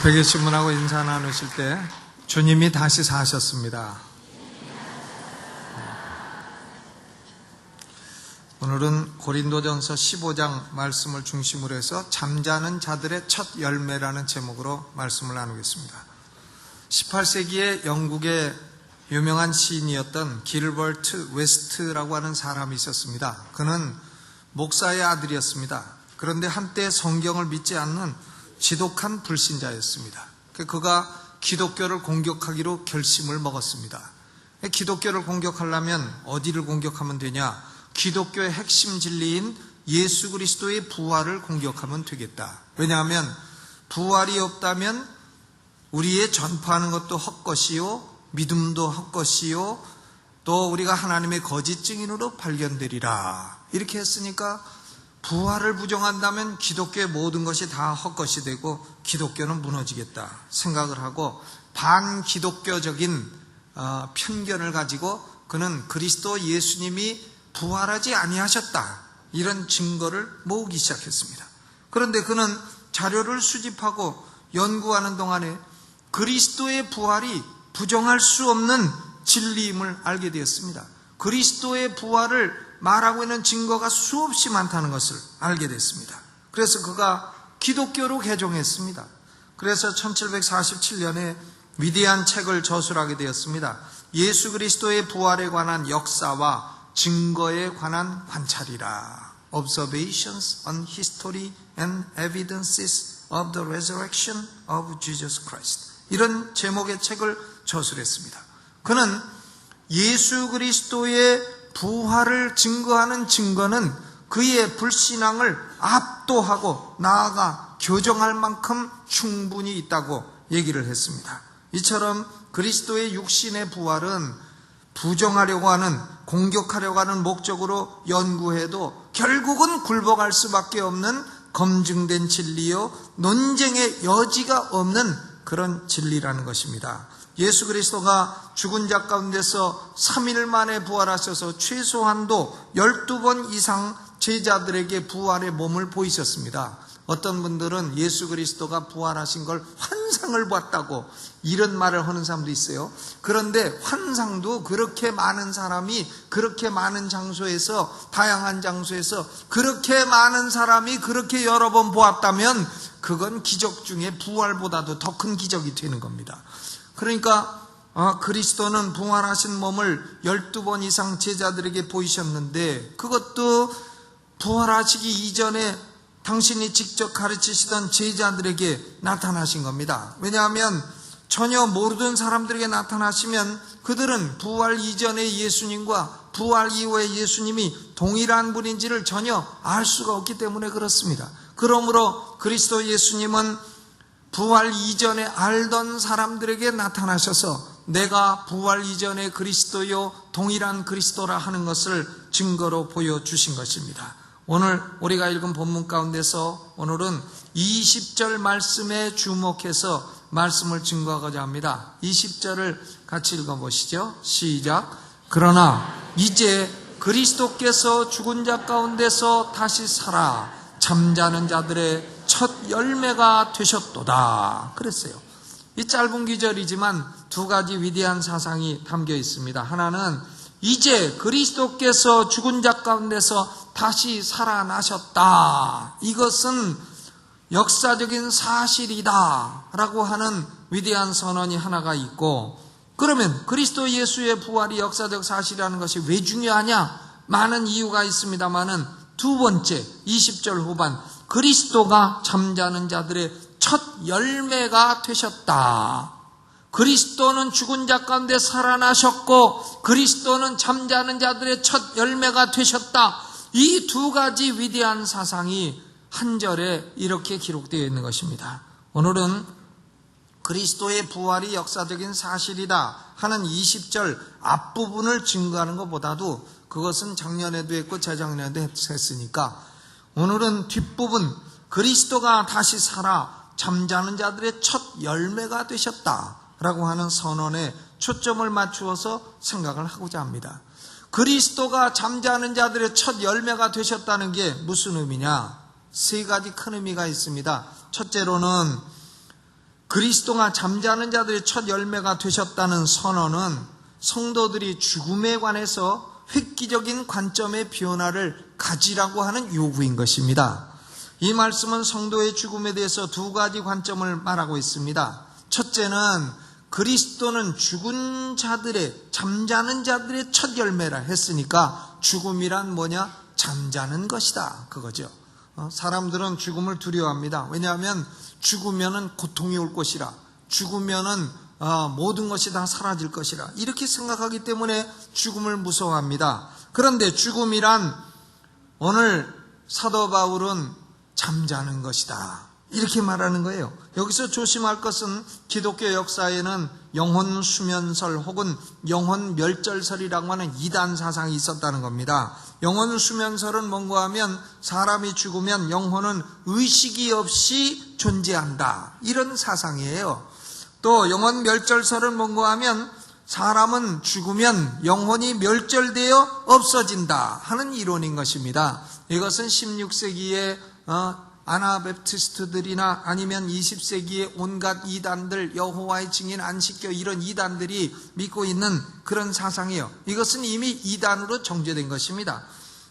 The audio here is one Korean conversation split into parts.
벽에 신문하고 인사 나누실 때 주님이 다시 사셨습니다. 오늘은 고린도전서 15장 말씀을 중심으로 해서 잠자는 자들의 첫 열매라는 제목으로 말씀을 나누겠습니다. 18세기에 영국의 유명한 시인이었던 길버트 웨스트라고 하는 사람이 있었습니다. 그는 목사의 아들이었습니다. 그런데 한때 성경을 믿지 않는 지독한 불신자였습니다. 그가 기독교를 공격하기로 결심을 먹었습니다. 기독교를 공격하려면 어디를 공격하면 되냐? 기독교의 핵심 진리인 예수 그리스도의 부활을 공격하면 되겠다. 왜냐하면 부활이 없다면 우리의 전파하는 것도 헛것이요, 믿음도 헛것이요, 또 우리가 하나님의 거짓 증인으로 발견되리라. 이렇게 했으니까 부활을 부정한다면 기독교의 모든 것이 다 헛것이 되고 기독교는 무너지겠다 생각을 하고 반기독교적인 편견을 가지고 그는 그리스도 예수님이 부활하지 아니하셨다, 이런 증거를 모으기 시작했습니다. 그런데 그는 자료를 수집하고 연구하는 동안에 그리스도의 부활이 부정할 수 없는 진리임을 알게 되었습니다. 그리스도의 부활을 말하고 있는 증거가 수없이 많다는 것을 알게 됐습니다. 그래서 그가 기독교로 개종했습니다. 그래서 1747년에 위대한 책을 저술하게 되었습니다. 예수 그리스도의 부활에 관한 역사와 증거에 관한 관찰이라. Observations on History and Evidences of the Resurrection of Jesus Christ. 이런 제목의 책을 저술했습니다. 그는 예수 그리스도의 부활을 증거하는 증거는 그의 불신앙을 압도하고 나아가 교정할 만큼 충분히 있다고 얘기를 했습니다. 이처럼 그리스도의 육신의 부활은 부정하려고 하는, 공격하려고 하는 목적으로 연구해도 결국은 굴복할 수밖에 없는 검증된 진리요, 논쟁의 여지가 없는 그런 진리라는 것입니다. 예수 그리스도가 죽은 자 가운데서 3일 만에 부활하셔서 최소한도 12번 이상 제자들에게 부활의 몸을 보이셨습니다. 어떤 분들은 예수 그리스도가 부활하신 걸 환상을 봤다고 이런 말을 하는 사람도 있어요. 그런데 환상도 그렇게 많은 사람이 그렇게 많은 장소에서, 다양한 장소에서 그렇게 많은 사람이 그렇게 여러 번 보았다면 그건 기적 중에 부활보다도 더 큰 기적이 되는 겁니다. 그러니까 그리스도는 부활하신 몸을 12번 이상 제자들에게 보이셨는데 그것도 부활하시기 이전에 당신이 직접 가르치시던 제자들에게 나타나신 겁니다. 왜냐하면 전혀 모르던 사람들에게 나타나시면 그들은 부활 이전의 예수님과 부활 이후의 예수님이 동일한 분인지를 전혀 알 수가 없기 때문에 그렇습니다. 그러므로 그리스도 예수님은 부활 이전에 알던 사람들에게 나타나셔서 내가 부활 이전의 그리스도요, 동일한 그리스도라 하는 것을 증거로 보여주신 것입니다. 오늘 우리가 읽은 본문 가운데서 오늘은 20절 말씀에 주목해서 말씀을 증거하고자 합니다. 20절을 같이 읽어보시죠. 시작. 그러나 이제 그리스도께서 죽은 자 가운데서 다시 살아 잠자는 자들의 첫 열매가 되셨도다 그랬어요. 이 짧은 기절이지만 두 가지 위대한 사상이 담겨 있습니다. 하나는 이제 그리스도께서 죽은 자 가운데서 다시 살아나셨다, 이것은 역사적인 사실이다 라고 하는 위대한 선언이 하나가 있고, 그러면 그리스도 예수의 부활이 역사적 사실이라는 것이 왜 중요하냐? 많은 이유가 있습니다마는 두 번째 20절 후반, 그리스도가 잠자는 자들의 첫 열매가 되셨다. 그리스도는 죽은 자 가운데 살아나셨고 그리스도는 잠자는 자들의 첫 열매가 되셨다. 이 두 가지 위대한 사상이 한 절에 이렇게 기록되어 있는 것입니다. 오늘은 그리스도의 부활이 역사적인 사실이다 하는 20절 앞부분을 증거하는 것보다도 그것은 작년에도 했고 재작년에도 했으니까 오늘은 뒷부분, 그리스도가 다시 살아 잠자는 자들의 첫 열매가 되셨다라고 하는 선언에 초점을 맞추어서 생각을 하고자 합니다. 그리스도가 잠자는 자들의 첫 열매가 되셨다는 게 무슨 의미냐? 세 가지 큰 의미가 있습니다. 첫째로는 그리스도가 잠자는 자들의 첫 열매가 되셨다는 선언은 성도들이 죽음에 관해서 획기적인 관점의 변화를 가지라고 하는 요구인 것입니다. 이 말씀은 성도의 죽음에 대해서 두 가지 관점을 말하고 있습니다. 첫째는 그리스도는 죽은 자들의, 잠자는 자들의 첫 열매라 했으니까 죽음이란 뭐냐? 잠자는 것이다, 그거죠. 사람들은 죽음을 두려워합니다. 왜냐하면 죽으면은 고통이 올 것이라, 죽으면은 모든 것이 다 사라질 것이라 이렇게 생각하기 때문에 죽음을 무서워합니다. 그런데 죽음이란 오늘 사도 바울은 잠자는 것이다, 이렇게 말하는 거예요. 여기서 조심할 것은 기독교 역사에는 영혼 수면설 혹은 영혼 멸절설이라고 하는 이단 사상이 있었다는 겁니다. 영혼 수면설은 뭔가 하면 사람이 죽으면 영혼은 의식이 없이 존재한다, 이런 사상이에요. 또 영혼 멸절설은 뭔가 하면 사람은 죽으면 영혼이 멸절되어 없어진다 하는 이론인 것입니다. 이것은 16세기에 아나베프티스트들이나 아니면 20세기의 온갖 이단들, 여호와의 증인, 안식교 이런 이단들이 믿고 있는 그런 사상이에요. 이것은 이미 이단으로 정죄된 것입니다.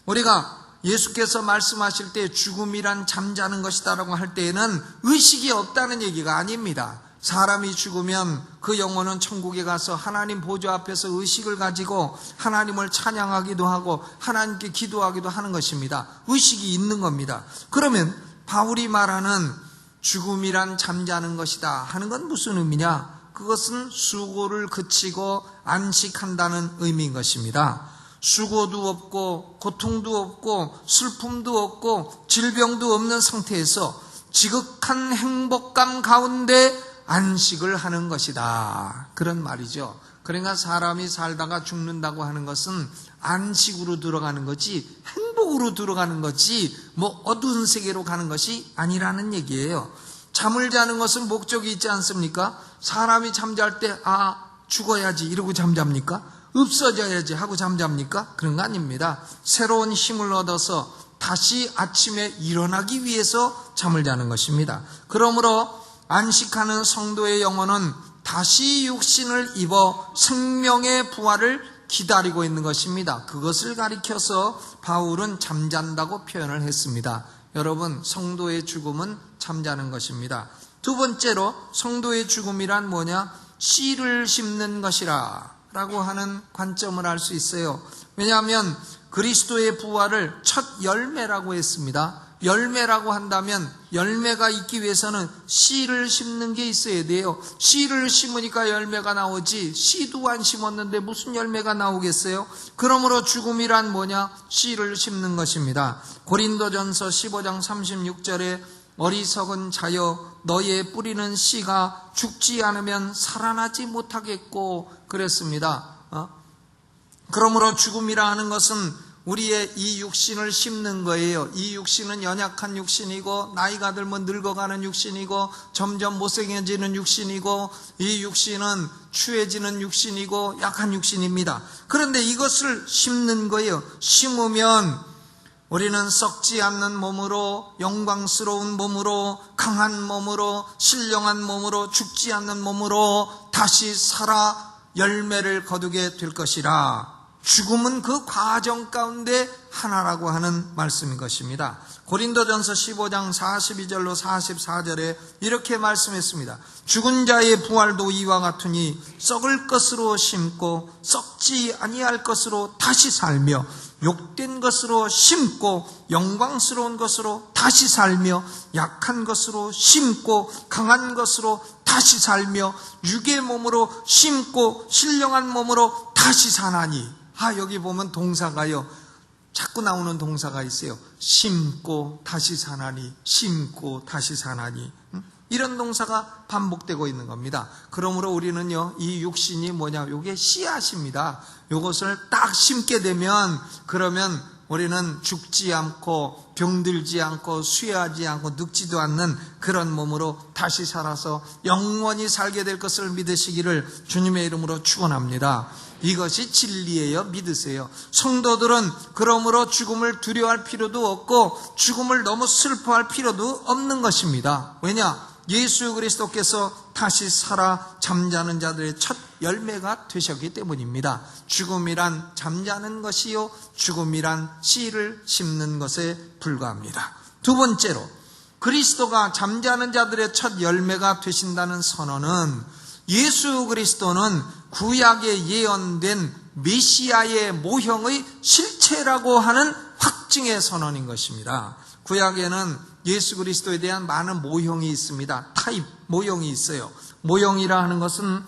우리가 예수께서 말씀하실 때 죽음이란 잠자는 것이다라고 할 때에는 의식이 없다는 얘기가 아닙니다. 사람이 죽으면 그 영혼은 천국에 가서 하나님 보좌 앞에서 의식을 가지고 하나님을 찬양하기도 하고 하나님께 기도하기도 하는 것입니다. 의식이 있는 겁니다. 그러면 바울이 말하는 죽음이란 잠자는 것이다 하는 건 무슨 의미냐? 그것은 수고를 그치고 안식한다는 의미인 것입니다. 수고도 없고 고통도 없고 슬픔도 없고 질병도 없는 상태에서 지극한 행복감 가운데 안식을 하는 것이다, 그런 말이죠. 그러니까 사람이 살다가 죽는다고 하는 것은 안식으로 들어가는 거지 행복으로 들어가는 거지 뭐 어두운 세계로 가는 것이 아니라는 얘기예요. 잠을 자는 것은 목적이 있지 않습니까? 사람이 잠잘 때 죽어야지 이러고 잠잡니까? 없어져야지 하고 잠잡니까? 그런 거 아닙니다. 새로운 힘을 얻어서 다시 아침에 일어나기 위해서 잠을 자는 것입니다. 그러므로 안식하는 성도의 영혼은 다시 육신을 입어 생명의 부활을 기다리고 있는 것입니다. 그것을 가리켜서 바울은 잠잔다고 표현을 했습니다. 여러분, 성도의 죽음은 잠자는 것입니다. 두 번째로 성도의 죽음이란 뭐냐? 씨를 심는 것이라 라고 하는 관점을 알 수 있어요. 왜냐하면 그리스도의 부활을 첫 열매라고 했습니다. 열매라고 한다면 열매가 있기 위해서는 씨를 심는 게 있어야 돼요. 씨를 심으니까 열매가 나오지 씨도 안 심었는데 무슨 열매가 나오겠어요? 그러므로 죽음이란 뭐냐? 씨를 심는 것입니다. 고린도전서 15장 36절에 어리석은 자여 너의 뿌리는 씨가 죽지 않으면 살아나지 못하겠고 그랬습니다. 그러므로 죽음이라 하는 것은 우리의 이 육신을 심는 거예요. 이 육신은 연약한 육신이고 나이가 들면 늙어가는 육신이고 점점 못생겨지는 육신이고 이 육신은 추해지는 육신이고 약한 육신입니다. 그런데 이것을 심는 거예요. 심으면 우리는 썩지 않는 몸으로, 영광스러운 몸으로, 강한 몸으로, 신령한 몸으로, 죽지 않는 몸으로 다시 살아 열매를 거두게 될 것이라. 죽음은 그 과정 가운데 하나라고 하는 말씀인 것입니다. 고린도전서 15장 42절로 44절에 이렇게 말씀했습니다. 죽은 자의 부활도 이와 같으니 썩을 것으로 심고 썩지 아니할 것으로 다시 살며 욕된 것으로 심고 영광스러운 것으로 다시 살며 약한 것으로 심고 강한 것으로 다시 살며 육의 몸으로 심고 신령한 몸으로 다시 사나니. 여기 보면 동사가요, 자꾸 나오는 동사가 있어요. 심고 다시 사나니, 심고 다시 사나니. 이런 동사가 반복되고 있는 겁니다. 그러므로 우리는요, 이 육신이 뭐냐? 요게 씨앗입니다. 요것을 딱 심게 되면, 그러면 우리는 죽지 않고 병들지 않고 쇠하지 않고 늙지도 않는 그런 몸으로 다시 살아서 영원히 살게 될 것을 믿으시기를 주님의 이름으로 축원합니다. 이것이 진리예요. 믿으세요. 성도들은 그러므로 죽음을 두려워할 필요도 없고 죽음을 너무 슬퍼할 필요도 없는 것입니다. 왜냐? 예수 그리스도께서 다시 살아 잠자는 자들의 첫 열매가 되셨기 때문입니다. 죽음이란 잠자는 것이요, 죽음이란 씨를 심는 것에 불과합니다. 두 번째로, 그리스도가 잠자는 자들의 첫 열매가 되신다는 선언은 예수 그리스도는 구약에 예언된 메시아의 모형의 실체라고 하는 확증의 선언인 것입니다. 구약에는 예수 그리스도에 대한 많은 모형이 있습니다. 타입, 모형이 있어요. 모형이라 하는 것은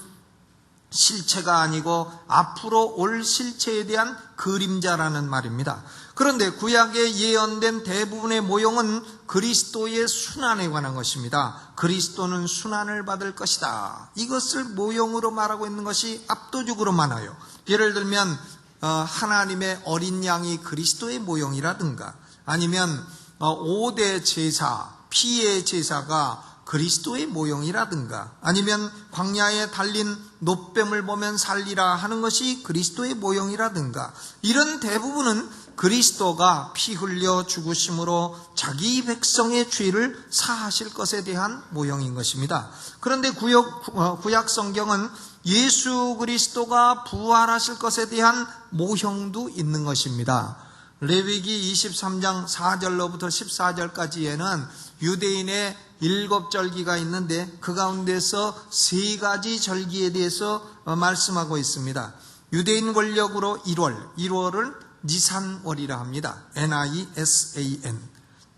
실체가 아니고 앞으로 올 실체에 대한 그림자라는 말입니다. 그런데 구약에 예언된 대부분의 모형은 그리스도의 순환에 관한 것입니다. 그리스도는 순환을 받을 것이다. 이것을 모형으로 말하고 있는 것이 압도적으로 많아요. 예를 들면 하나님의 어린 양이 그리스도의 모형이라든가, 아니면 5대 제사, 피의 제사가 그리스도의 모형이라든가, 아니면 광야에 달린 놋뱀을 보면 살리라 하는 것이 그리스도의 모형이라든가, 이런 대부분은 그리스도가 피 흘려 죽으심으로 자기 백성의 죄를 사하실 것에 대한 모형인 것입니다. 그런데 구약 성경은 예수 그리스도가 부활하실 것에 대한 모형도 있는 것입니다. 레위기 23장 4절로부터 14절까지에는 유대인의 7절기가 있는데 그 가운데서 3가지 절기에 대해서 말씀하고 있습니다. 유대인 원력으로 1월은 니산월이라 합니다. N-I-S-A-N.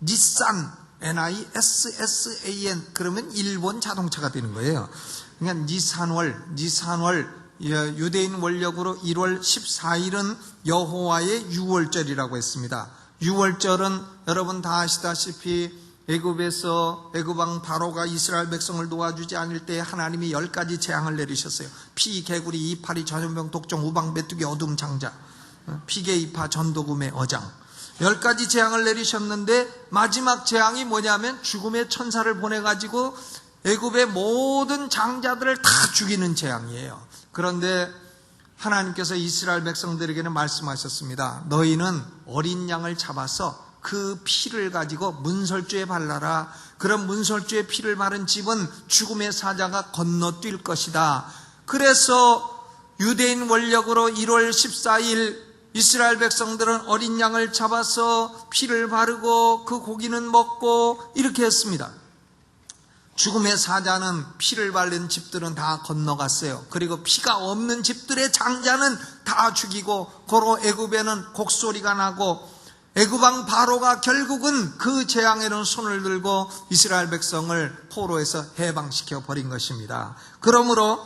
니산, N-I-S-S-A-N. 그러면 일본 자동차가 되는 거예요. 그러니까 니산월, 유대인 원력으로 1월 14일은 여호와의 유월절이라고 했습니다. 유월절은 여러분 다 아시다시피 애굽왕 바로가 이스라엘 백성을 도와주지 않을 때 하나님이 10가지 재앙을 내리셨어요. 피, 개구리, 이파리, 전염병, 독종, 우방, 메뚜기, 어둠, 장자, 피계, 이파, 전도금의 어장, 10가지 재앙을 내리셨는데 마지막 재앙이 뭐냐면 죽음의 천사를 보내가지고 애굽의 모든 장자들을 다 죽이는 재앙이에요. 그런데 하나님께서 이스라엘 백성들에게는 말씀하셨습니다. 너희는 어린 양을 잡아서 그 피를 가지고 문설주에 발라라. 그런 문설주에 피를 바른 집은 죽음의 사자가 건너뛸 것이다. 그래서 유대인 원력으로 1월 14일 이스라엘 백성들은 어린 양을 잡아서 피를 바르고 그 고기는 먹고 이렇게 했습니다. 죽음의 사자는 피를 바른 집들은 다 건너갔어요. 그리고 피가 없는 집들의 장자는 다 죽이고, 고로 애굽에는 곡소리가 나고, 애굽왕 바로가 결국은 그 재앙에는 손을 들고 이스라엘 백성을 포로에서 해방시켜 버린 것입니다. 그러므로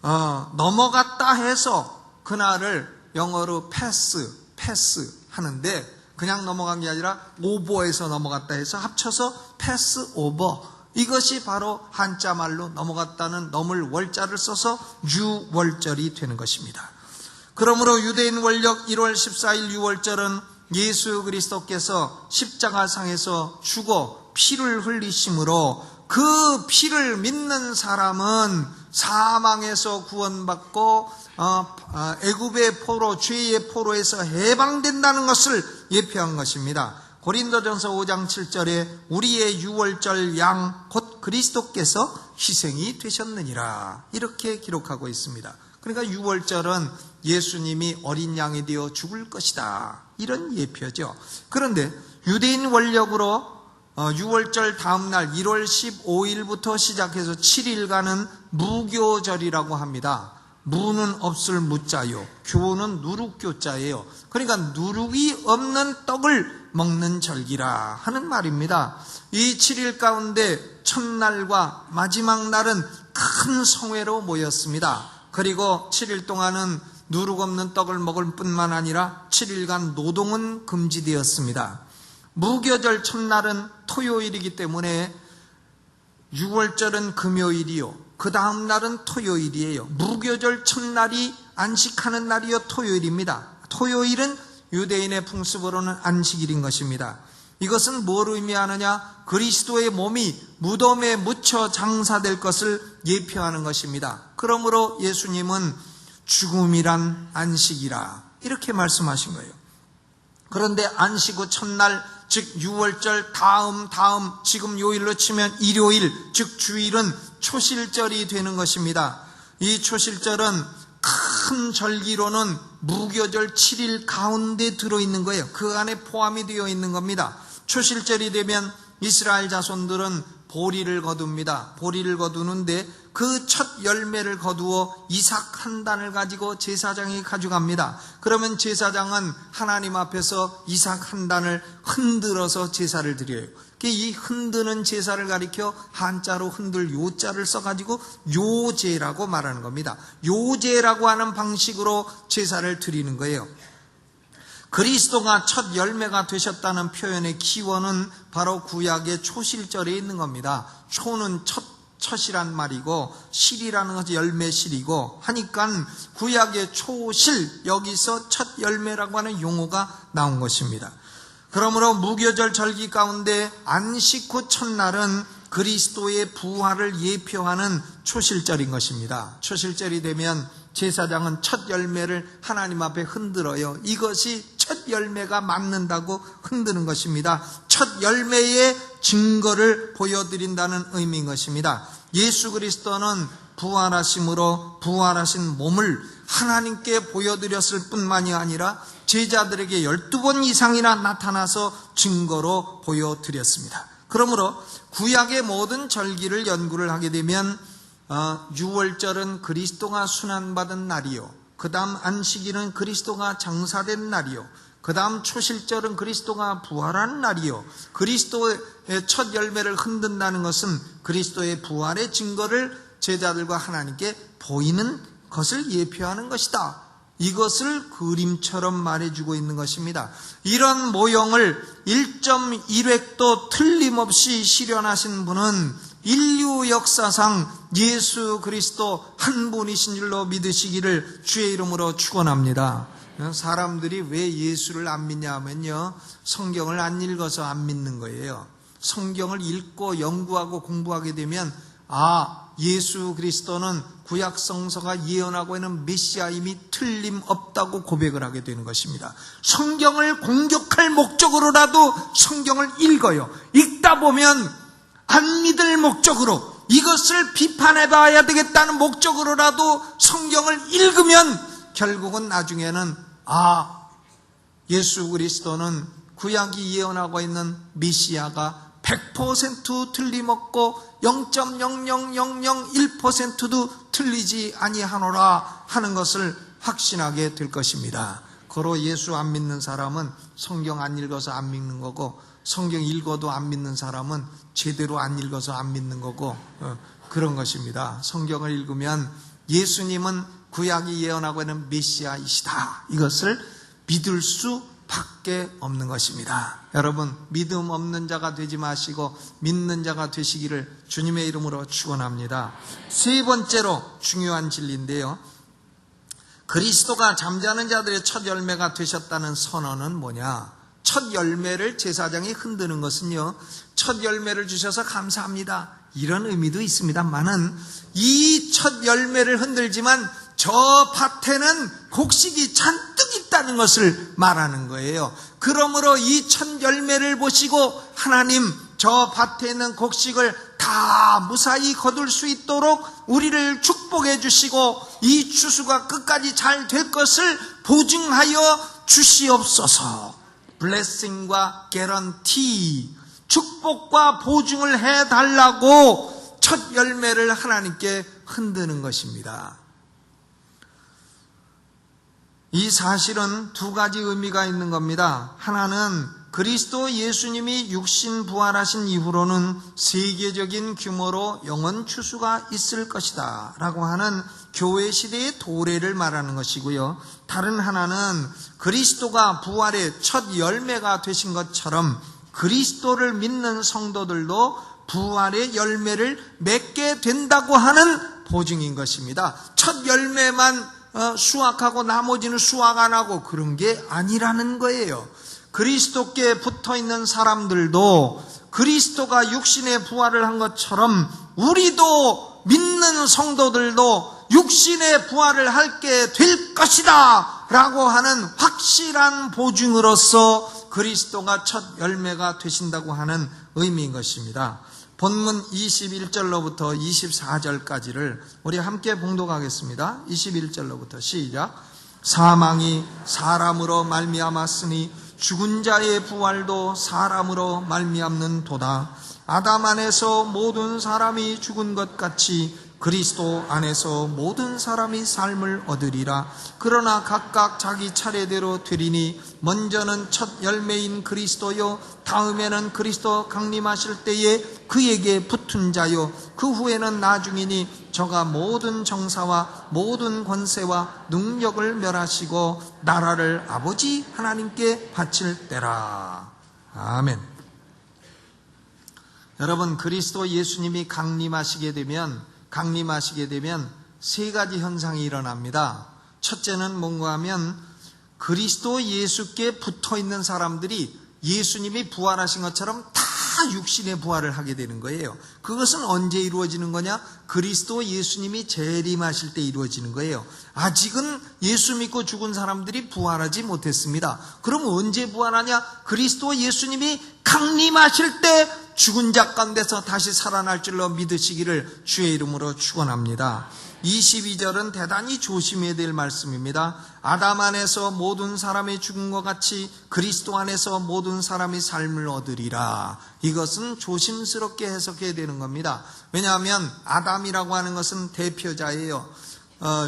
넘어갔다 해서 그날을 영어로 패스 하는데, 그냥 넘어간 게 아니라 오버에서 넘어갔다 해서 합쳐서 패스 오버, 이것이 바로 한자말로 넘어갔다는 넘을 월자를 써서 유월절이 되는 것입니다. 그러므로 유대인 원력 1월 14일 유월절은 예수 그리스도께서 십자가상에서 죽어 피를 흘리심으로 그 피를 믿는 사람은 사망에서 구원받고 애굽의 포로, 죄의 포로에서 해방된다는 것을 예표한 것입니다. 고린도전서 5장 7절에 우리의 유월절 양 곧 그리스도께서 희생이 되셨느니라, 이렇게 기록하고 있습니다. 그러니까 유월절은 예수님이 어린 양이 되어 죽을 것이다, 이런 예표죠. 그런데 유대인 원력으로 유월절 다음날 1월 15일부터 시작해서 7일간은 무교절이라고 합니다. 무는 없을 무자요, 교는 누룩교자예요. 그러니까 누룩이 없는 떡을 먹는 절기라 하는 말입니다. 이 7일 가운데 첫날과 마지막 날은 큰 성회로 모였습니다. 그리고 7일 동안은 누룩 없는 떡을 먹을 뿐만 아니라 7일간 노동은 금지되었습니다. 무교절 첫날은 토요일이기 때문에 유월절은 금요일이요, 그 다음 날은 토요일이에요. 무교절 첫날이 안식하는 날이요 토요일입니다. 토요일은 유대인의 풍습으로는 안식일인 것입니다. 이것은 뭘 의미하느냐? 그리스도의 몸이 무덤에 묻혀 장사될 것을 예표하는 것입니다. 그러므로 예수님은 죽음이란 안식이라, 이렇게 말씀하신 거예요. 그런데 안식 후 첫날, 즉 6월절 다음 지금 요일로 치면 일요일, 즉 주일은 초실절이 되는 것입니다. 이 초실절은 큰 절기로는 무교절 7일 가운데 들어있는 거예요. 그 안에 포함이 되어 있는 겁니다. 초실절이 되면 이스라엘 자손들은 보리를 거둡니다. 보리를 거두는데 그 첫 열매를 거두어 이삭 한 단을 가지고 제사장이 가져갑니다. 그러면 제사장은 하나님 앞에서 이삭 한 단을 흔들어서 제사를 드려요. 이 흔드는 제사를 가리켜 한자로 흔들 요자를 써가지고 요제라고 말하는 겁니다. 요제라고 하는 방식으로 제사를 드리는 거예요. 그리스도가 첫 열매가 되셨다는 표현의 기원은 바로 구약의 초실절에 있는 겁니다. 초는 첫이란 말이고 실이라는 것이 열매실이고 하니까 구약의 초실, 여기서 첫 열매라고 하는 용어가 나온 것입니다. 그러므로 무교절 절기 가운데 안식 후 첫날은 그리스도의 부활을 예표하는 초실절인 것입니다. 초실절이 되면 제사장은 첫 열매를 하나님 앞에 흔들어요. 이것이 첫 열매가 맞는다고 흔드는 것입니다. 첫 열매의 증거를 보여드린다는 의미인 것입니다. 예수 그리스도는 부활하심으로 부활하신 몸을 하나님께 보여드렸을 뿐만이 아니라 제자들에게 12번 이상이나 나타나서 증거로 보여드렸습니다. 그러므로 구약의 모든 절기를 연구를 하게 되면 6월절은 그리스도가 순환받은 날이요, 그 다음 안식일은 그리스도가 장사된 날이요, 그 다음 초실절은 그리스도가 부활한 날이요, 그리스도의 첫 열매를 흔든다는 것은 그리스도의 부활의 증거를 제자들과 하나님께 보이는 것을 예표하는 것이다. 이것을 그림처럼 말해주고 있는 것입니다. 이런 모형을 1.1획도 틀림없이 실현하신 분은 인류 역사상 예수 그리스도 한 분이신 줄로 믿으시기를 주의 이름으로 축원합니다. 사람들이 왜 예수를 안 믿냐 하면요, 성경을 안 읽어서 안 믿는 거예요. 성경을 읽고 연구하고 공부하게 되면 예수 그리스도는 구약 성서가 예언하고 있는 메시아임이 틀림없다고 고백을 하게 되는 것입니다. 성경을 공격할 목적으로라도 성경을 읽어요. 읽다 보면 안 믿을 목적으로, 이것을 비판해 봐야 되겠다는 목적으로라도 성경을 읽으면 결국은 나중에는 예수 그리스도는 구약이 예언하고 있는 메시아가 100% 틀림없고 0.00001%도 틀리지 아니하노라 하는 것을 확신하게 될 것입니다. 고로 예수 안 믿는 사람은 성경 안 읽어서 안 믿는 거고, 성경 읽어도 안 믿는 사람은 제대로 안 읽어서 안 믿는 거고, 그런 것입니다. 성경을 읽으면 예수님은 구약이 예언하고 있는 메시아이시다, 이것을 믿을 수밖에 없는 것입니다. 여러분, 믿음 없는 자가 되지 마시고 믿는 자가 되시기를 주님의 이름으로 축원합니다. 세 번째로 중요한 진리인데요, 그리스도가 잠자는 자들의 첫 열매가 되셨다는 선언은 뭐냐? 첫 열매를 제사장이 흔드는 것은요, 첫 열매를 주셔서 감사합니다, 이런 의미도 있습니다만은, 이 첫 열매를 흔들지만 저 밭에는 곡식이 잔뜩 있다는 것을 말하는 거예요. 그러므로 이 첫 열매를 보시고 하나님, 저 밭에 있는 곡식을 다 무사히 거둘 수 있도록 우리를 축복해 주시고 이 추수가 끝까지 잘 될 것을 보증하여 주시옵소서. 블레싱과 개런티, 축복과 보증을 해달라고 첫 열매를 하나님께 흔드는 것입니다. 이 사실은 두 가지 의미가 있는 겁니다. 하나는 그리스도 예수님이 육신 부활하신 이후로는 세계적인 규모로 영원 추수가 있을 것이다 라고 하는 교회 시대의 도래를 말하는 것이고요, 다른 하나는 그리스도가 부활의 첫 열매가 되신 것처럼 그리스도를 믿는 성도들도 부활의 열매를 맺게 된다고 하는 보증인 것입니다. 첫 열매만 수확하고 나머지는 수확 안 하고 그런 게 아니라는 거예요. 그리스도께 붙어있는 사람들도 그리스도가 육신의 부활을 한 것처럼 우리도 믿는 성도들도 육신의 부활을 하게 될 것이다 라고 하는 확신 확실한 보증으로서 그리스도가 첫 열매가 되신다고 하는 의미인 것입니다. 본문 21절로부터 24절까지를 우리 함께 봉독하겠습니다. 21절로부터 시작. 사망이 사람으로 말미암았으니 죽은 자의 부활도 사람으로 말미암는도다. 아담 안에서 모든 사람이 죽은 것 같이 그리스도 안에서 모든 사람이 삶을 얻으리라. 그러나 각각 자기 차례대로 되리니 먼저는 첫 열매인 그리스도요, 다음에는 그리스도 강림하실 때에 그에게 붙은 자요, 그 후에는 나중이니 저가 모든 정사와 모든 권세와 능력을 멸하시고 나라를 아버지 하나님께 바칠 때라. 아멘. 여러분, 그리스도 예수님이 강림하시게 되면 세 가지 현상이 일어납니다. 첫째는 뭔가 하면 그리스도 예수께 붙어 있는 사람들이 예수님이 부활하신 것처럼 다 육신의 부활을 하게 되는 거예요. 그것은 언제 이루어지는 거냐? 그리스도 예수님이 재림하실 때 이루어지는 거예요. 아직은 예수 믿고 죽은 사람들이 부활하지 못했습니다. 그럼 언제 부활하냐? 그리스도 예수님이 강림하실 때 죽은 자 가운데서 다시 살아날 줄로 믿으시기를 주의 이름으로 축원합니다. 22절은 대단히 조심해야 될 말씀입니다. 아담 안에서 모든 사람이 죽은 것 같이 그리스도 안에서 모든 사람이 삶을 얻으리라. 이것은 조심스럽게 해석해야 되는 겁니다. 왜냐하면 아담이라고 하는 것은 대표자예요.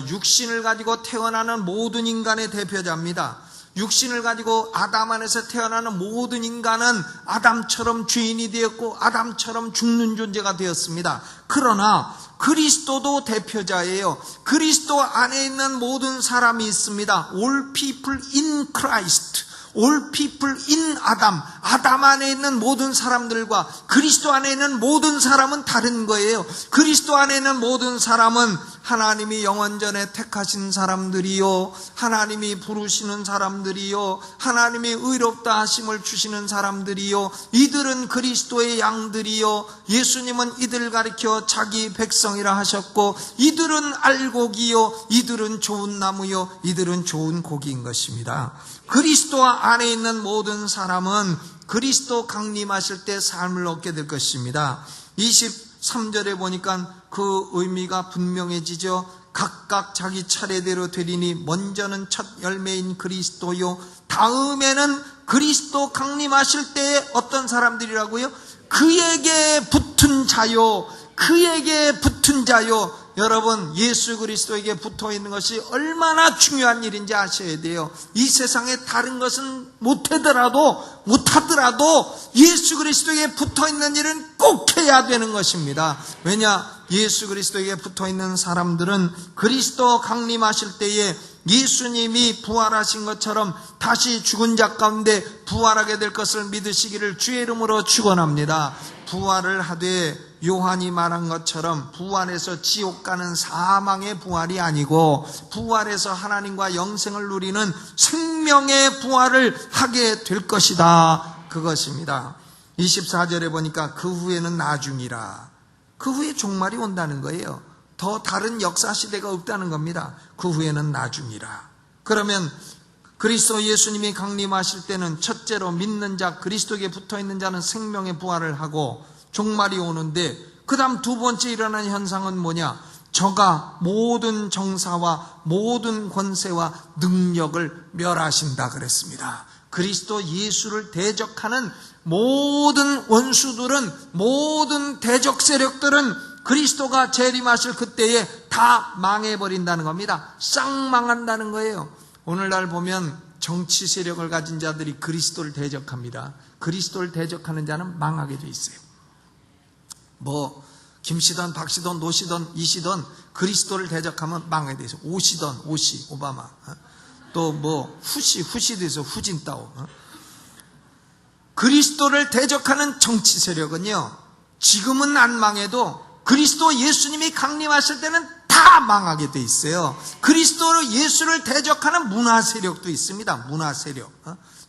육신을 가지고 태어나는 모든 인간의 대표자입니다. 육신을 가지고 아담 안에서 태어나는 모든 인간은 아담처럼 죄인이 되었고 아담처럼 죽는 존재가 되었습니다. 그러나 그리스도도 대표자예요. 그리스도 안에 있는 모든 사람이 있습니다. All people in Christ. All people in Adam. 아담 안에 있는 모든 사람들과 그리스도 안에 있는 모든 사람은 다른 거예요. 그리스도 안에 있는 모든 사람은 하나님이 영원전에 택하신 사람들이요, 하나님이 부르시는 사람들이요, 하나님이 의롭다 하심을 주시는 사람들이요, 이들은 그리스도의 양들이요, 예수님은 이들 가리켜 자기 백성이라 하셨고, 이들은 알곡이요, 이들은 좋은 나무요, 이들은 좋은 고기인 것입니다. 그리스도 안에 있는 모든 사람은 그리스도 강림하실 때 삶을 얻게 될 것입니다. 23절에 보니까 그 의미가 분명해지죠. 각각 자기 차례대로 되리니 먼저는 첫 열매인 그리스도요, 다음에는 그리스도 강림하실 때에 어떤 사람들이라고요? 그에게 붙은 자요, 그에게 붙은 자요. 여러분, 예수 그리스도에게 붙어 있는 것이 얼마나 중요한 일인지 아셔야 돼요. 이 세상에 다른 것은 못하더라도 예수 그리스도에게 붙어 있는 일은 꼭 해야 되는 것입니다. 왜냐? 예수 그리스도에게 붙어 있는 사람들은 그리스도 강림하실 때에 예수님이 부활하신 것처럼 다시 죽은 자 가운데 부활하게 될 것을 믿으시기를 주의 이름으로 축원합니다. 부활을 하되 요한이 말한 것처럼 부활해서 지옥 가는 사망의 부활이 아니고 부활해서 하나님과 영생을 누리는 생명의 부활을 하게 될 것이다. 그것입니다. 24절에 보니까 그 후에는 나중이라. 그 후에 종말이 온다는 거예요. 더 다른 역사 시대가 없다는 겁니다. 그 후에는 나중이라. 그러면 그리스도 예수님이 강림하실 때는 첫째로 믿는 자, 그리스도에게 붙어있는 자는 생명의 부활을 하고 종말이 오는데, 그 다음 두 번째 일어나는 현상은 뭐냐? 저가 모든 정사와 모든 권세와 능력을 멸하신다 그랬습니다. 그리스도 예수를 대적하는 모든 원수들은, 모든 대적 세력들은 그리스도가 재림하실 그때에 다 망해버린다는 겁니다. 싹 망한다는 거예요. 오늘날 보면 정치 세력을 가진 자들이 그리스도를 대적합니다. 그리스도를 대적하는 자는 망하게 돼 있어요. 김씨든 박씨든 노씨든 이씨든 그리스도를 대적하면 망하게 돼 있어요. 오씨 오바마, 또 후시도 있어, 후진따오. 그리스도를 대적하는 정치 세력은요, 지금은 안 망해도 그리스도 예수님이 강림하실 때는 다 망하게 돼 있어요. 그리스도 예수를 대적하는 문화 세력도 있습니다. 문화 세력.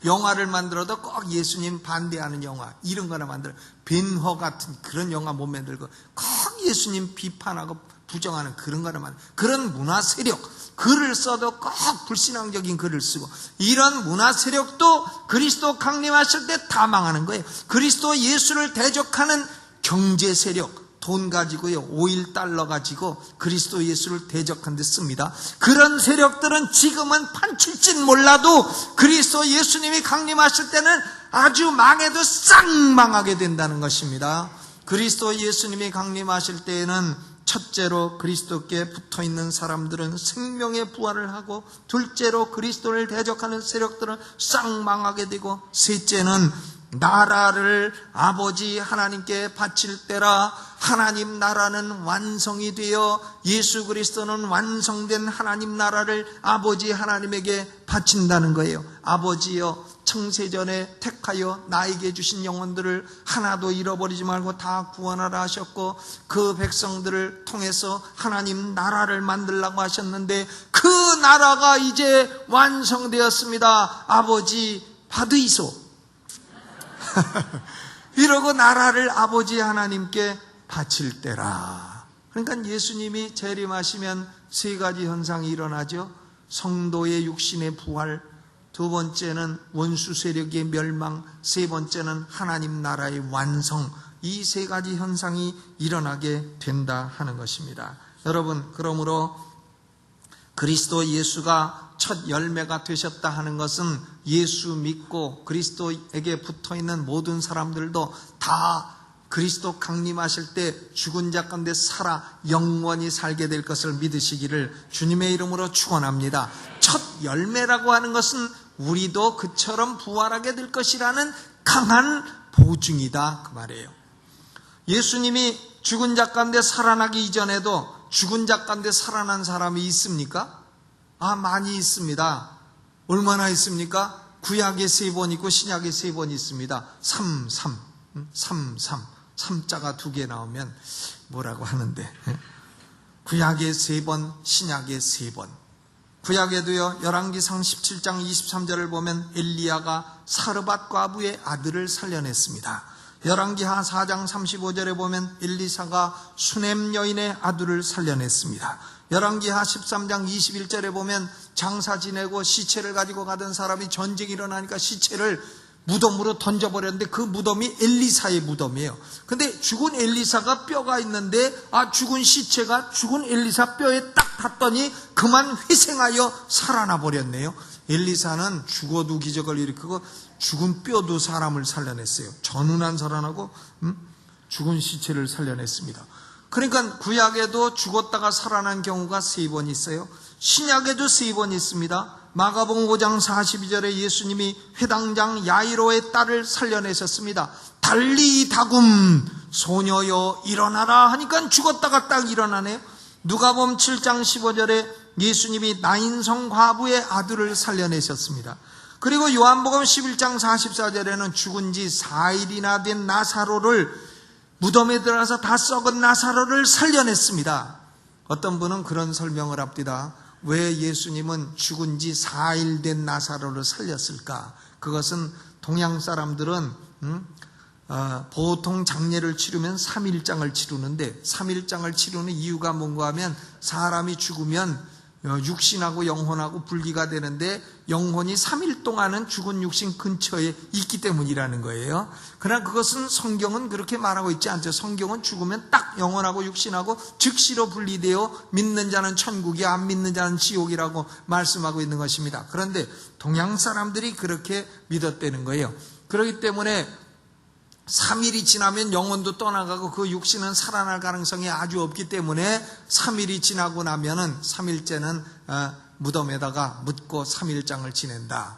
영화를 만들어도 꼭 예수님 반대하는 영화 이런 거나 만들어. 벤허 같은 그런 영화 못 만들고 꼭 예수님 비판하고 부정하는 그런 거란 말이에요. 그런 문화 세력, 글을 써도 꼭 불신앙적인 글을 쓰고, 이런 문화 세력도 그리스도 강림하실 때 다 망하는 거예요. 그리스도 예수를 대적하는 경제 세력, 돈 가지고요, 오일 달러 가지고 그리스도 예수를 대적하는 데 씁니다. 그런 세력들은 지금은 판칠진 몰라도 그리스도 예수님이 강림하실 때는 아주 망해도 싹 망하게 된다는 것입니다. 그리스도 예수님이 강림하실 때에는 첫째로 그리스도께 붙어있는 사람들은 생명의 부활을 하고, 둘째로 그리스도를 대적하는 세력들은 싹 망하게 되고, 셋째는 나라를 아버지 하나님께 바칠 때라. 하나님 나라는 완성이 되어 예수 그리스도는 완성된 하나님 나라를 아버지 하나님에게 바친다는 거예요. 아버지여, 창세전에 택하여 나에게 주신 영혼들을 하나도 잃어버리지 말고 다 구원하라 하셨고, 그 백성들을 통해서 하나님 나라를 만들라고 하셨는데 그 나라가 이제 완성되었습니다. 아버지 받으이소. 이러고 나라를 아버지 하나님께 바칠 때라. 그러니까 예수님이 재림하시면 세 가지 현상이 일어나죠. 성도의 육신의 부활, 두 번째는 원수 세력의 멸망, 세 번째는 하나님 나라의 완성. 이 세 가지 현상이 일어나게 된다 하는 것입니다. 여러분, 그러므로 그리스도 예수가 첫 열매가 되셨다 하는 것은 예수 믿고 그리스도에게 붙어있는 모든 사람들도 다 그리스도 강림하실 때 죽은 자 가운데 살아 영원히 살게 될 것을 믿으시기를 주님의 이름으로 축원합니다. 첫 열매라고 하는 것은 우리도 그처럼 부활하게 될 것이라는 강한 보증이다, 그 말이에요. 예수님이 죽은 자 가운데 살아나기 이전에도 죽은 자 가운데 살아난 사람이 있습니까? 많이 있습니다. 얼마나 있습니까? 구약에 3번 있고 신약에 3번 있습니다. 3, 3자가 2개 나오면 뭐라고 하는데, 구약에 3번, 신약에 3번. 구약에도요, 열왕기상 17장 23절을 보면 엘리야가 사르밧 과부의 아들을 살려냈습니다. 열왕기하 4장 35절에 보면 엘리사가 수넴 여인의 아들을 살려냈습니다. 열왕기하 13장 21절에 보면 장사 지내고 시체를 가지고 가던 사람이 전쟁이 일어나니까 시체를 무덤으로 던져버렸는데 그 무덤이 엘리사의 무덤이에요. 근데 죽은 엘리사가 뼈가 있는데 죽은 시체가 죽은 엘리사 뼈에 딱 닿더니 그만 회생하여 살아나 버렸네요. 엘리사는 죽어도 기적을 일으키고 죽은 뼈도 사람을 살려냈어요. 전운한 살아나고 죽은 시체를 살려냈습니다. 그러니까 구약에도 죽었다가 살아난 경우가 3번 있어요. 신약에도 3번 있습니다. 마가복음 5장 42절에 예수님이 회당장 야이로의 딸을 살려내셨습니다. 달리 다굼 소녀여 일어나라 하니까 죽었다가 딱 일어나네요. 누가복음 7장 15절에 예수님이 나인성 과부의 아들을 살려내셨습니다. 그리고 요한복음 11장 44절에는 죽은 지 4일이나 된 나사로를, 무덤에 들어가서 다 썩은 나사로를 살려냈습니다. 어떤 분은 그런 설명을 합니다. 왜 예수님은 죽은 지 4일 된 나사로를 살렸을까? 그것은 동양 사람들은 보통 장례를 치르면 3일장을 치르는데 3일장을 치르는 이유가 뭔가 하면 사람이 죽으면 육신하고 영혼하고 분리가 되는데 영혼이 3일 동안은 죽은 육신 근처에 있기 때문이라는 거예요. 그러나 그것은 성경은 그렇게 말하고 있지 않죠. 성경은 죽으면 딱 영혼하고 육신하고 즉시로 분리되어 믿는 자는 천국이, 안 믿는 자는 지옥이라고 말씀하고 있는 것입니다. 그런데 동양 사람들이 그렇게 믿었다는 거예요. 그렇기 때문에 3일이 지나면 영혼도 떠나가고 그 육신은 살아날 가능성이 아주 없기 때문에 3일이 지나고 나면은 3일째는 무덤에다가 묻고 3일장을 지낸다.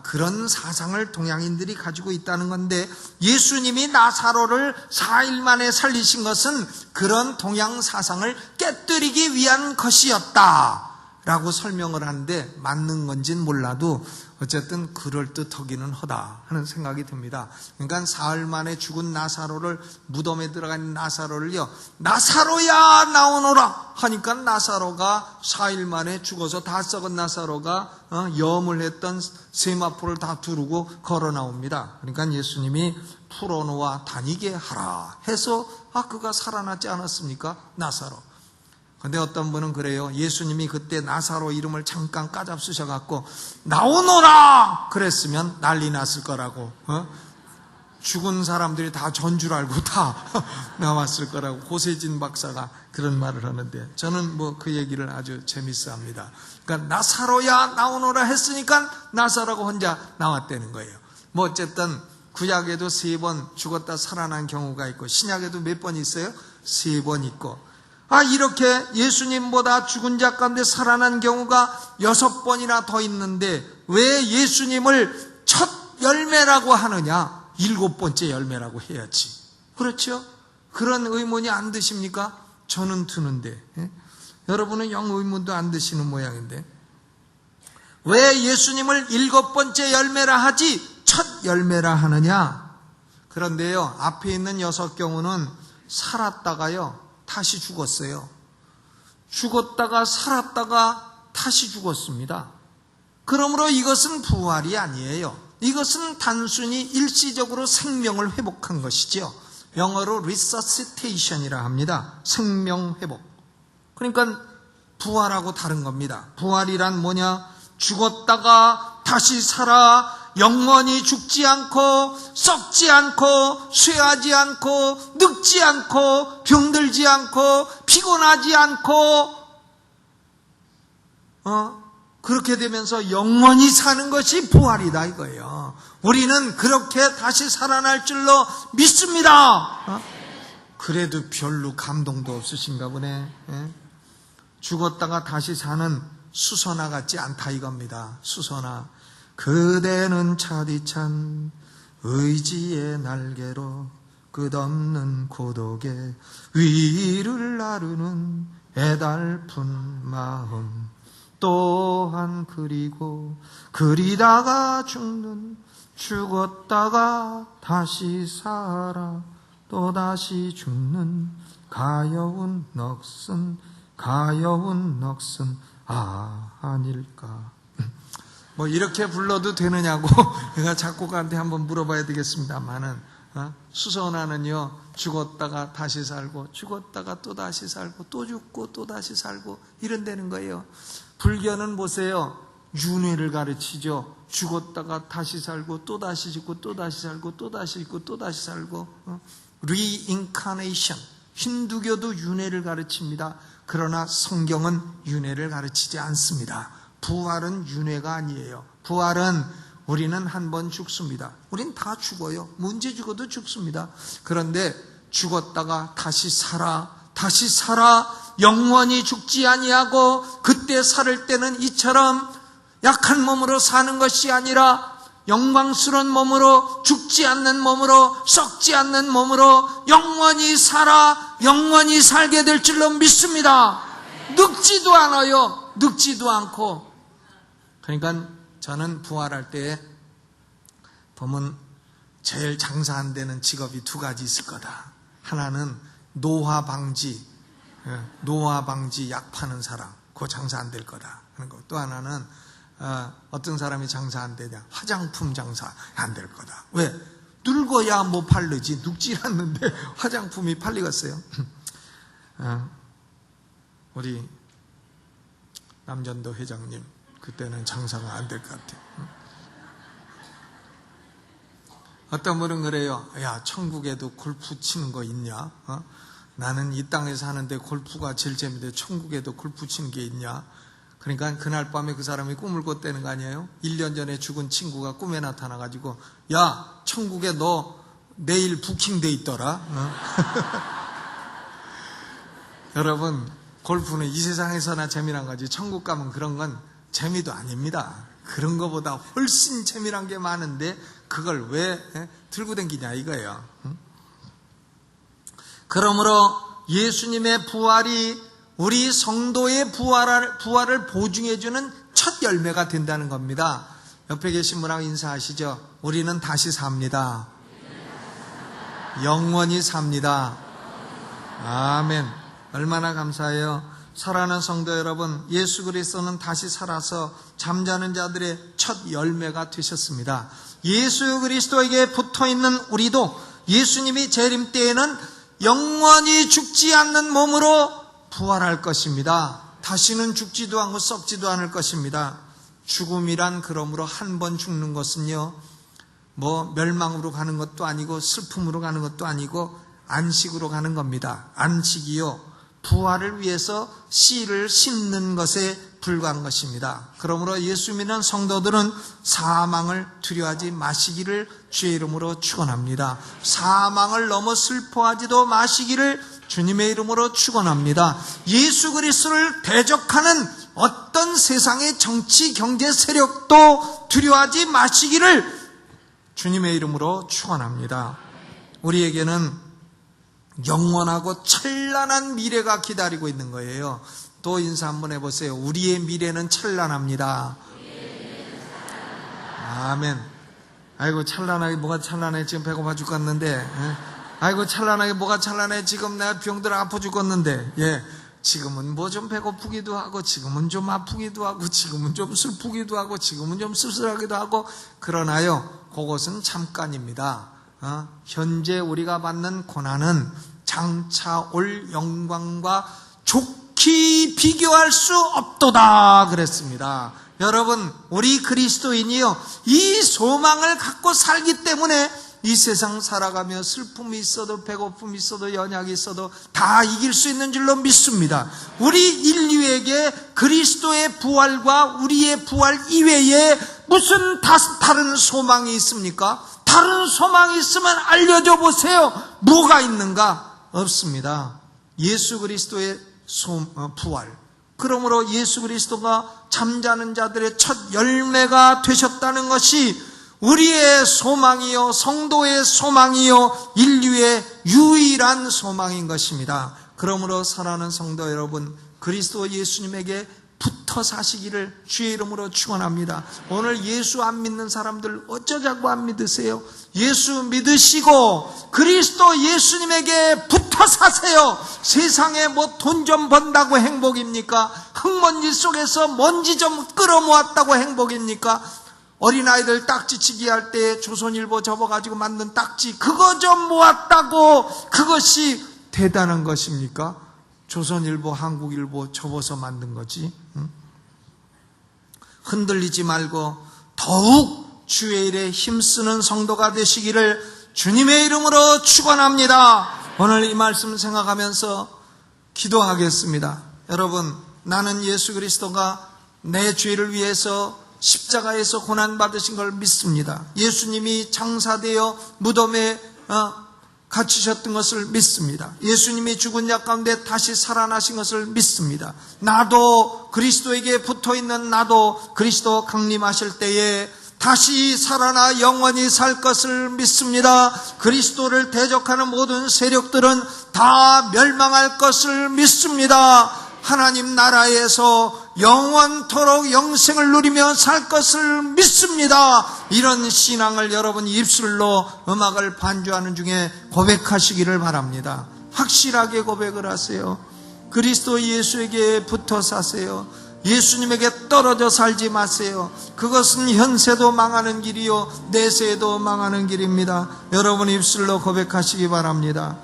그런 사상을 동양인들이 가지고 있다는 건데, 예수님이 나사로를 4일 만에 살리신 것은 그런 동양 사상을 깨뜨리기 위한 것이었다 라고 설명을 하는데, 맞는 건지는 몰라도 어쨌든 그럴듯하기는 하다 하는 생각이 듭니다. 그러니까 사흘 만에 죽은 나사로를, 무덤에 들어간 나사로를요, 나사로야 나오너라 하니까 나사로가 4일 만에 죽어서 다 썩은 나사로가 염을 했던 세마포를 다 두르고 걸어 나옵니다. 그러니까 예수님이 풀어놓아 다니게 하라 해서 그가 살아나지 않았습니까? 나사로. 근데 어떤 분은 그래요. 예수님이 그때 나사로 이름을 잠깐 까잡수셔갖고 나오너라 그랬으면 난리 났을 거라고, 죽은 사람들이 다 전줄 알고 다 나왔을 거라고 고세진 박사가 그런 말을 하는데, 저는 뭐 그 얘기를 아주 재밌어 합니다. 그러니까 나사로야 나오너라 했으니까 나사로가 혼자 나왔다는 거예요. 뭐 어쨌든 구약에도 3번 죽었다 살아난 경우가 있고, 신약에도 몇 번 있어요? 3번 있고, 이렇게 예수님보다 죽은 자 가운데 살아난 경우가 6번이나 더 있는데 왜 예수님을 첫 열매라고 하느냐? 7번째 열매라고 해야지. 그렇죠? 그런 의문이 안 드십니까? 저는 드는데, 여러분은 영 의문도 안 드시는 모양인데, 왜 예수님을 7번째 열매라 하지 첫 열매라 하느냐? 그런데요, 앞에 있는 6경우는 살았다가요 다시 죽었어요. 죽었다가 살았다가 다시 죽었습니다. 그러므로 이것은 부활이 아니에요. 이것은 단순히 일시적으로 생명을 회복한 것이죠. 영어로 resuscitation이라 합니다. 생명 회복. 그러니까 부활하고 다른 겁니다. 부활이란 뭐냐? 죽었다가 다시 살아 영원히 죽지 않고 썩지 않고 쇠하지 않고 늙지 않고 병들지 않고 피곤하지 않고 그렇게 되면서 영원히 사는 것이 부활이다 이거예요. 우리는 그렇게 다시 살아날 줄로 믿습니다. 그래도 별로 감동도 없으신가 보네. 죽었다가 다시 사는 수선화 같지 않다 이겁니다. 수선화. 그대는 차디찬 의지의 날개로 끝없는 고독의 위를 나르는 애달픈 마음, 또한 그리고 그리다가 죽는, 죽었다가 다시 살아 또다시 죽는 가여운 넋은 아닐까. 뭐 이렇게 불러도 되느냐고 제가 작곡가한테 한번 물어봐야 되겠습니다만은, 수선화는요 죽었다가 다시 살고 죽었다가 또 다시 살고 또 죽고 또 다시 살고 이런다는 거예요. 불교는 보세요, 윤회를 가르치죠. 죽었다가 다시 살고 또 다시 죽고 또 다시 살고 또 다시 죽고 또 다시 살고, reincarnation. 힌두교도 윤회를 가르칩니다. 그러나 성경은 윤회를 가르치지 않습니다. 부활은 윤회가 아니에요. 부활은 우리는 한 번 죽습니다. 우린 다 죽어요. 문제 죽어도 죽습니다. 그런데 죽었다가 다시 살아 영원히 죽지 아니하고, 그때 살을 때는 이처럼 약한 몸으로 사는 것이 아니라 영광스러운 몸으로, 죽지 않는 몸으로, 썩지 않는 몸으로 영원히 살아 영원히 살게 될 줄로 믿습니다. 늙지도 않아요. 늙지도 않고. 그러니까 저는 부활할 때 보면 제일 장사 안 되는 직업이 2가지 있을 거다. 하나는 노화 방지 약 파는 사람, 그거 장사 안 될 거다. 또 하나는 어떤 사람이 장사 안 되냐? 화장품 장사 안 될 거다. 왜? 늙어야 뭐 팔리지. 늙지 않는데 화장품이 팔리겠어요? 우리 남전도 회장님, 그때는 장사가 안 될 것 같아요. 어떤 분은 그래요. 야, 천국에도 골프 치는 거 있냐? 나는 이 땅에서 하는데 골프가 제일 재밌는데 천국에도 골프 치는 게 있냐? 그러니까 그날 밤에 그 사람이 꿈을 꿨다는 거 아니에요? 1년 전에 죽은 친구가 꿈에 나타나가지고, 야, 천국에 너 내일 부킹돼 있더라. 여러분, 골프는 이 세상에서나 재미난 거지, 천국 가면 그런 건 재미도 아닙니다. 그런 거보다 훨씬 재미난 게 많은데 그걸 왜 들고 다니냐 이거예요. 그러므로 예수님의 부활이 우리 성도의 부활을 보증해주는 첫 열매가 된다는 겁니다. 옆에 계신 분하고 인사하시죠. 우리는 다시 삽니다. 영원히 삽니다. 아멘. 얼마나 감사해요. 사랑하는 성도 여러분, 예수 그리스도는 다시 살아서 잠자는 자들의 첫 열매가 되셨습니다. 예수 그리스도에게 붙어있는 우리도 예수님이 재림 때에는 영원히 죽지 않는 몸으로 부활할 것입니다. 다시는 죽지도 않고 썩지도 않을 것입니다. 죽음이란 그러므로 한 번 죽는 것은요, 멸망으로 가는 것도 아니고 슬픔으로 가는 것도 아니고 안식으로 가는 겁니다. 안식이요, 부활을 위해서 씨를 심는 것에 불과한 것입니다. 그러므로 예수 믿는 성도들은 사망을 두려워하지 마시기를 주의 이름으로 축원합니다. 사망을 넘어 슬퍼하지도 마시기를 주님의 이름으로 축원합니다. 예수 그리스도를 대적하는 어떤 세상의 정치, 경제 세력도 두려워하지 마시기를 주님의 이름으로 축원합니다. 우리에게는 영원하고 찬란한 미래가 기다리고 있는 거예요. 또 인사 한번 해보세요. 우리의 미래는 찬란합니다. 아멘. 아이고 찬란하게 뭐가 찬란해. 지금 배고파 죽겠는데. 아이고 찬란하게 뭐가 찬란해. 지금 내가 병들어 아파 죽겠는데. 지금은 뭐 좀 배고프기도 하고, 지금은 좀 아프기도 하고, 지금은 좀 슬프기도 하고, 지금은 좀 쓸쓸하기도 하고, 그러나요, 그것은 잠깐입니다. 현재 우리가 받는 고난은 장차 올 영광과 좋게 비교할 수 없도다 그랬습니다. 여러분, 우리 그리스도인이요, 이 소망을 갖고 살기 때문에 이 세상 살아가며 슬픔이 있어도 배고픔이 있어도 연약이 있어도 다 이길 수 있는 줄로 믿습니다. 우리 인류에게 그리스도의 부활과 우리의 부활 이외에 무슨 다른 소망이 있습니까? 다른 소망이 있으면 알려줘 보세요. 뭐가 있는가? 없습니다. 예수 그리스도의 부활. 그러므로 예수 그리스도가 잠자는 자들의 첫 열매가 되셨다는 것이 우리의 소망이요, 성도의 소망이요, 인류의 유일한 소망인 것입니다. 그러므로 사랑하는 성도 여러분, 그리스도 예수님에게 붙어 사시기를 주의 이름으로 축원합니다. 오늘 예수 안 믿는 사람들 어쩌자고 안 믿으세요? 예수 믿으시고 그리스도 예수님에게 붙어 사세요. 세상에 뭐 돈 좀 번다고 행복입니까? 흙먼지 속에서 먼지 좀 끌어모았다고 행복입니까? 어린아이들 딱지치기 할 때 조선일보 접어가지고 만든 딱지 그거 좀 모았다고 그것이 대단한 것입니까? 조선일보, 한국일보 접어서 만든 거지. 흔들리지 말고 더욱 주의 일에 힘쓰는 성도가 되시기를 주님의 이름으로 축원합니다. 오늘 이 말씀 생각하면서 기도하겠습니다. 여러분, 나는 예수 그리스도가 내 죄를 위해서 십자가에서 고난받으신 걸 믿습니다. 예수님이 장사되어 무덤에 갇히셨던 것을 믿습니다. 예수님이 죽은 자 가운데 다시 살아나신 것을 믿습니다. 나도 그리스도에게 붙어있는 나도 그리스도 강림하실 때에 다시 살아나 영원히 살 것을 믿습니다. 그리스도를 대적하는 모든 세력들은 다 멸망할 것을 믿습니다. 하나님 나라에서 영원토록 영생을 누리며 살 것을 믿습니다. 이런 신앙을 여러분 입술로 음악을 반주하는 중에 고백하시기를 바랍니다. 확실하게 고백을 하세요. 그리스도 예수에게 붙어 사세요. 예수님에게 떨어져 살지 마세요. 그것은 현세도 망하는 길이요 내세도 망하는 길입니다. 여러분 입술로 고백하시기 바랍니다.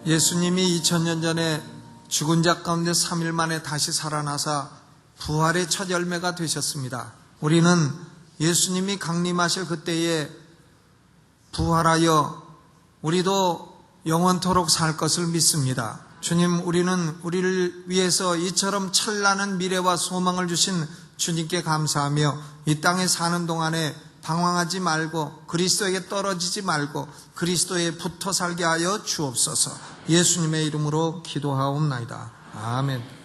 예수님이 2000년 전에 죽은 자 가운데 3일 만에 다시 살아나사 부활의 첫 열매가 되셨습니다. 우리는 예수님이 강림하실 그때에 부활하여 우리도 영원토록 살 것을 믿습니다. 주님, 우리는 우리를 위해서 이처럼 찬란한 미래와 소망을 주신 주님께 감사하며 이 땅에 사는 동안에 방황하지 말고 그리스도에게 떨어지지 말고 그리스도에 붙어 살게 하여 주옵소서. 예수님의 이름으로 기도하옵나이다. 아멘.